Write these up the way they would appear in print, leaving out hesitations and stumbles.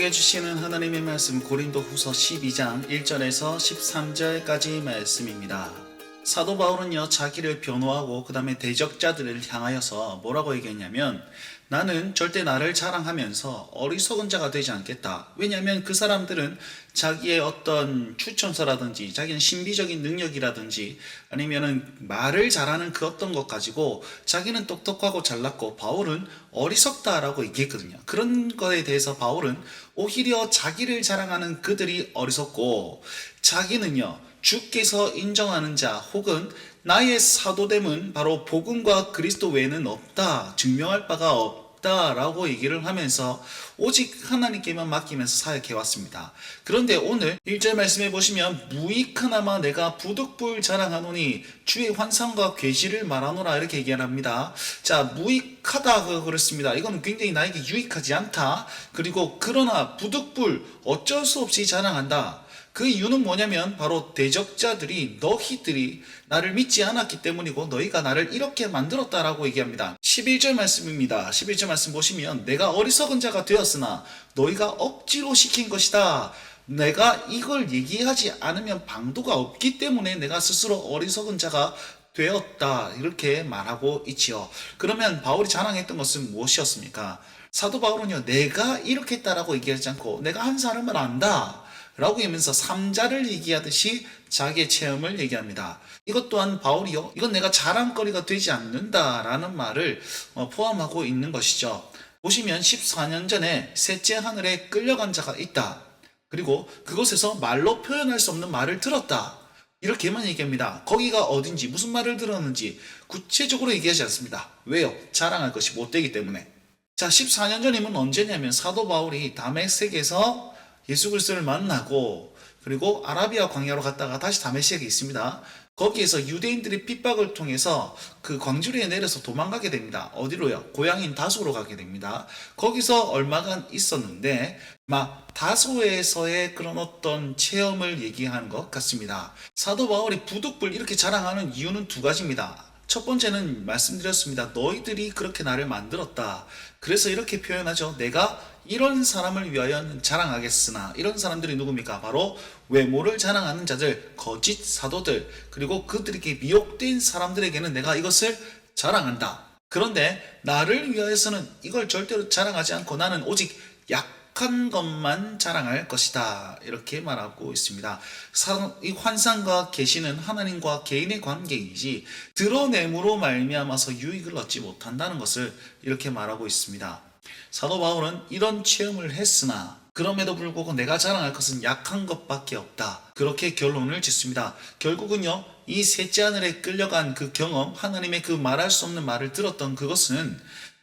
우리에게 주시는 하나님의 말씀 고린도후서 12장 1절에서 13절까지 말씀입니다. 사도 바울은요, 자기를 변호하고 그 다음에 대적자들을 향하여서 뭐라고 얘기했냐면, 나는 절대 나를 자랑하면서 어리석은 자가 되지 않겠다. 왜냐하면 그 사람들은 자기의 어떤 추천서라든지 자기는 신비적인 능력이라든지 아니면은 말을 잘하는 그 어떤 것 가지고 자기는 똑똑하고 잘났고 바울은 어리석다라고 얘기했거든요. 그런 거에 대해서 바울은 오히려 자기를 자랑하는 그들이 어리석고, 자기는요 주께서 인정하는 자 혹은 나의 사도됨은 바로 복음과 그리스도 외에는 없다, 증명할 바가 없다라고 얘기를 하면서 오직 하나님께만 맡기면서 사역해 왔습니다. 그런데 오늘 1절 말씀해 보시면, 무익하나마 내가 부득불 자랑하노니 주의 환상과 계시를 말하노라, 이렇게 얘기합니다. 자, 무익하다 그렇습니다. 이거는 굉장히 나에게 유익하지 않다. 그리고 그러나 부득불 어쩔 수 없이 자랑한다. 그 이유는 뭐냐면 바로 대적자들이, 너희들이 나를 믿지 않았기 때문이고 너희가 나를 이렇게 만들었다라고 얘기합니다. 11절 말씀입니다. 11절 말씀 보시면, 내가 어리석은 자가 되었으나 너희가 억지로 시킨 것이다. 내가 이걸 얘기하지 않으면 방도가 없기 때문에 내가 스스로 어리석은 자가 되었다, 이렇게 말하고 있지요. 그러면 바울이 자랑했던 것은 무엇이었습니까? 사도 바울은요, 내가 이렇게 했다라고 얘기하지 않고 내가 한 사람을 안다 라고 하면서 삼자를 얘기하듯이 자기의 체험을 얘기합니다. 이것 또한 바울이요, 이건 내가 자랑거리가 되지 않는다라는 말을 포함하고 있는 것이죠. 보시면 14년 전에 셋째 하늘에 끌려간 자가 있다. 그리고 그곳에서 말로 표현할 수 없는 말을 들었다. 이렇게만 얘기합니다. 거기가 어딘지, 무슨 말을 들었는지 구체적으로 얘기하지 않습니다. 왜요? 자랑할 것이 못 되기 때문에. 자, 14년 전이면 언제냐면 사도 바울이 다메섹에서 예수 그리스도를 만나고, 그리고 아라비아 광야로 갔다가 다시 다메섹에 있습니다. 거기에서 유대인들의 핍박을 통해서 그 광주리에 내려서 도망가게 됩니다. 어디로요? 고향인 다소로 가게 됩니다. 거기서 얼마간 있었는데 막 다소에서의 그런 어떤 체험을 얘기하는 것 같습니다. 사도 바울이 부득불 이렇게 자랑하는 이유는 두 가지입니다. 첫 번째는 말씀드렸습니다. 너희들이 그렇게 나를 만들었다. 그래서 이렇게 표현하죠. 내가 이런 사람을 위하여 자랑하겠으나, 이런 사람들이 누굽니까? 바로 외모를 자랑하는 자들, 거짓 사도들, 그리고 그들에게 미혹된 사람들에게는 내가 이것을 자랑한다. 그런데 나를 위하여서는 이걸 절대로 자랑하지 않고 나는 오직 약한 것만 자랑할 것이다, 이렇게 말하고 있습니다. 이 환상과 계시는 하나님과 개인의 관계이지 드러냄으로 말미암아서 유익을 얻지 못한다는 것을 이렇게 말하고 있습니다. 사도 바울은 이런 체험을 했으나 그럼에도 불구하고 내가 자랑할 것은 약한 것밖에 없다, 그렇게 결론을 짓습니다. 결국은요, 이 셋째 하늘에 끌려간 그 경험, 하나님의 그 말할 수 없는 말을 들었던 그것은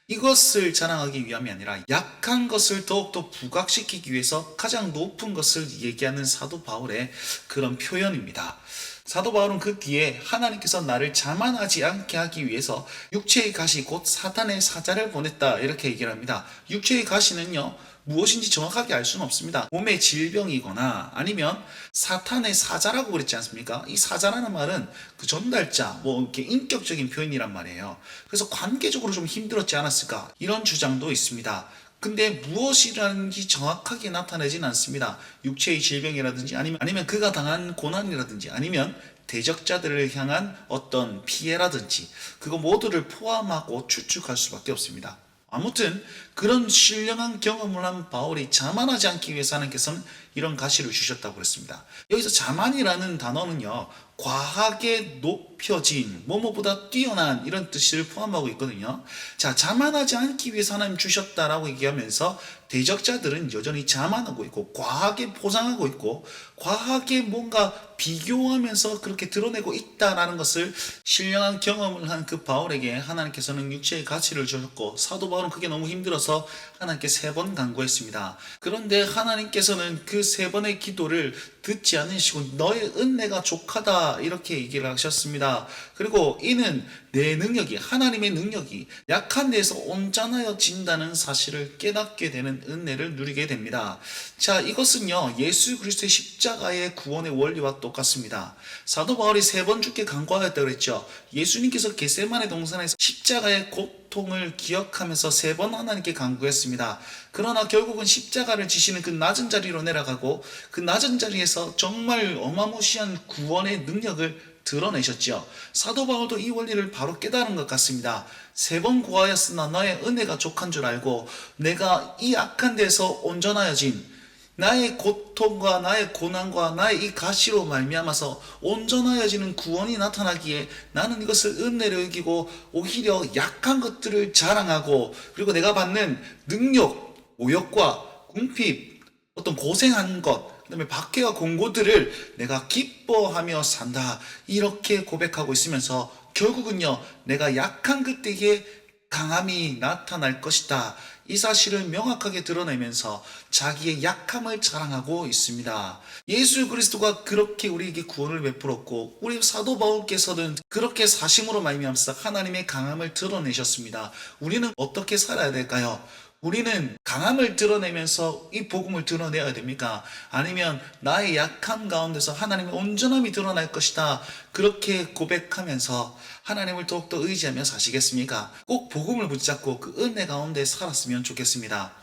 이것을 자랑하기 위함이 아니라 약한 것을 더욱더 부각시키기 위해서 가장 높은 것을 얘기하는 사도 바울의 그런 표현입니다. 사도 바울은 그 뒤에 하나님께서 나를 자만하지 않게 하기 위해서 육체의 가시 곧 사탄의 사자를 보냈다, 이렇게 얘기를 합니다. 육체의 가시는요, 무엇인지 정확하게 알 수는 없습니다. 몸의 질병이거나 아니면 사탄의 사자라고 그랬지 않습니까? 이 사자라는 말은 그 전달자, 이렇게 인격적인 표현이란 말이에요. 그래서 관계적으로 좀 힘들었지 않았을까, 이런 주장도 있습니다. 근데 무엇이라는지 정확하게 나타내지는 않습니다. 육체의 질병이라든지 아니면 그가 당한 고난이라든지 아니면 대적자들을 향한 어떤 피해라든지, 그거 모두를 포함하고 추측할 수밖에 없습니다. 아무튼 그런 신령한 경험을 한 바울이 자만하지 않기 위해서 하나님께서는 이런 가시를 주셨다고 그랬습니다. 여기서 자만이라는 단어는요, 과하게 높여진, 뭐뭐보다 뛰어난, 이런 뜻을 포함하고 있거든요. 자, 자만하지 않기 위해서 하나님 주셨다라고 얘기하면서 대적자들은 여전히 자만하고 있고 과하게 포장하고 있고 과하게 뭔가 비교하면서 그렇게 드러내고 있다라는 것을 신령한 경험을 한 그 바울에게 하나님께서는 육체의 가치를 주셨고, 사도 바울은 그게 너무 힘들어서 하나님께 3번 간구했습니다. 그런데 하나님께서는 그 3번의 기도를 듣지 않으시고 너의 은혜가 족하다, 이렇게 얘기를 하셨습니다. 그리고 이는 내 능력이, 하나님의 능력이 약한 데에서 온전하여진다는 사실을 깨닫게 되는 은혜를 누리게 됩니다. 자, 이것은요, 예수 그리스도의 십자가의 구원의 원리와 똑같습니다. 사도 바울이 3번 주께 간구하였다고 그랬죠. 예수님께서 겟세마네 동산에서 십자가의 고통 고통을 기억하면서 3번 하나님께 간구했습니다. 그러나 결국은 십자가를 지시는 그 낮은 자리로 내려가고 그 낮은 자리에서 정말 어마무시한 구원의 능력을 드러내셨지요. 사도 바울도 이 원리를 바로 깨달은 것 같습니다. 3번 구하였으나 너의 은혜가 족한 줄 알고 내가 이 악한 데서 온전하여진 나의 고통과 나의 고난과 나의 이 가시로 말미암아서 온전하여지는 구원이 나타나기에 나는 이것을 은혜로 여기고 오히려 약한 것들을 자랑하고 그리고 내가 받는 능력, 모욕과 궁핍, 어떤 고생한 것, 그 다음에 박해와 공고들을 내가 기뻐하며 산다. 이렇게 고백하고 있으면서 결국은요, 내가 약한 그때에 강함이 나타날 것이다. 이 사실을 명확하게 드러내면서 자기의 약함을 자랑하고 있습니다. 예수 그리스도가 그렇게 우리에게 구원을 베풀었고 우리 사도 바울께서는 그렇게 사심으로 말미암아서 하나님의 강함을 드러내셨습니다. 우리는 어떻게 살아야 될까요? 우리는 강함을 드러내면서 이 복음을 드러내야 됩니까? 아니면 나의 약함 가운데서 하나님의 온전함이 드러날 것이다. 그렇게 고백하면서 하나님을 더욱더 의지하며 사시겠습니까? 꼭 복음을 붙잡고 그 은혜 가운데 살았으면 좋겠습니다.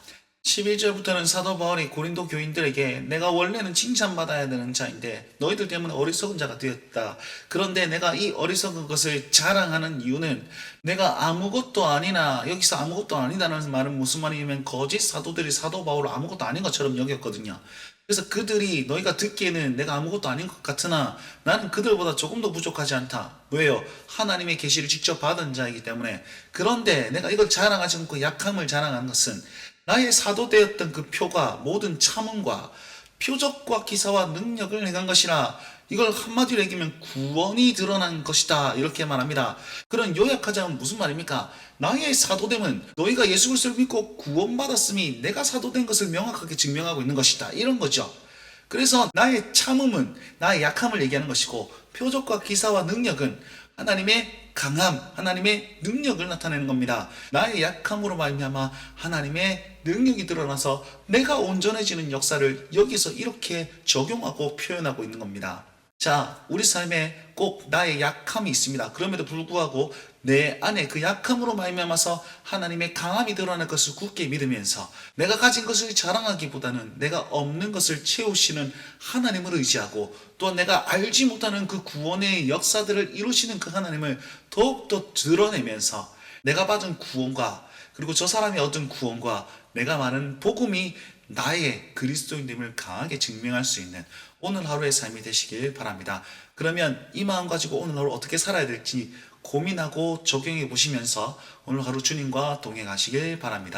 11절부터는 사도 바울이 고린도 교인들에게 내가 원래는 칭찬받아야 되는 자인데 너희들 때문에 어리석은 자가 되었다. 그런데 내가 이 어리석은 것을 자랑하는 이유는 내가 아무것도 아니나, 여기서 아무것도 아니다는 말은 무슨 말이냐면 거짓 사도들이 사도 바울을 아무것도 아닌 것처럼 여겼거든요. 그래서 그들이 너희가 듣기에는 내가 아무것도 아닌 것 같으나 나는 그들보다 조금 더 부족하지 않다. 왜요? 하나님의 계시를 직접 받은 자이기 때문에. 그런데 내가 이걸 자랑하지 않고 약함을 자랑하는 것은 나의 사도되었던 그 표가 모든 참음과 표적과 기사와 능력을 행한 것이라. 이걸 한마디로 얘기하면 구원이 드러난 것이다. 이렇게 말합니다. 그런 요약하자면 무슨 말입니까? 나의 사도됨은 너희가 예수 그리스도를 믿고 구원받았음이 내가 사도된 것을 명확하게 증명하고 있는 것이다. 이런 거죠. 그래서 나의 참음은 나의 약함을 얘기하는 것이고 표적과 기사와 능력은 하나님의 강함, 하나님의 능력을 나타내는 겁니다. 나의 약함으로 말미암아 하나님의 능력이 드러나서 내가 온전해지는 역사를 여기서 이렇게 적용하고 표현하고 있는 겁니다. 자, 우리 삶에 꼭 나의 약함이 있습니다. 그럼에도 불구하고 내 안에 그 약함으로 말미암아서 하나님의 강함이 드러날 것을 굳게 믿으면서 내가 가진 것을 자랑하기보다는 내가 없는 것을 채우시는 하나님을 의지하고 또 내가 알지 못하는 그 구원의 역사들을 이루시는 그 하나님을 더욱더 드러내면서 내가 받은 구원과 그리고 저 사람이 얻은 구원과 내가 말하는 복음이 나의 그리스도인됨을 강하게 증명할 수 있는 오늘 하루의 삶이 되시길 바랍니다. 그러면 이 마음 가지고 오늘 하루 어떻게 살아야 될지 고민하고 적용해 보시면서 오늘 하루 주님과 동행하시길 바랍니다.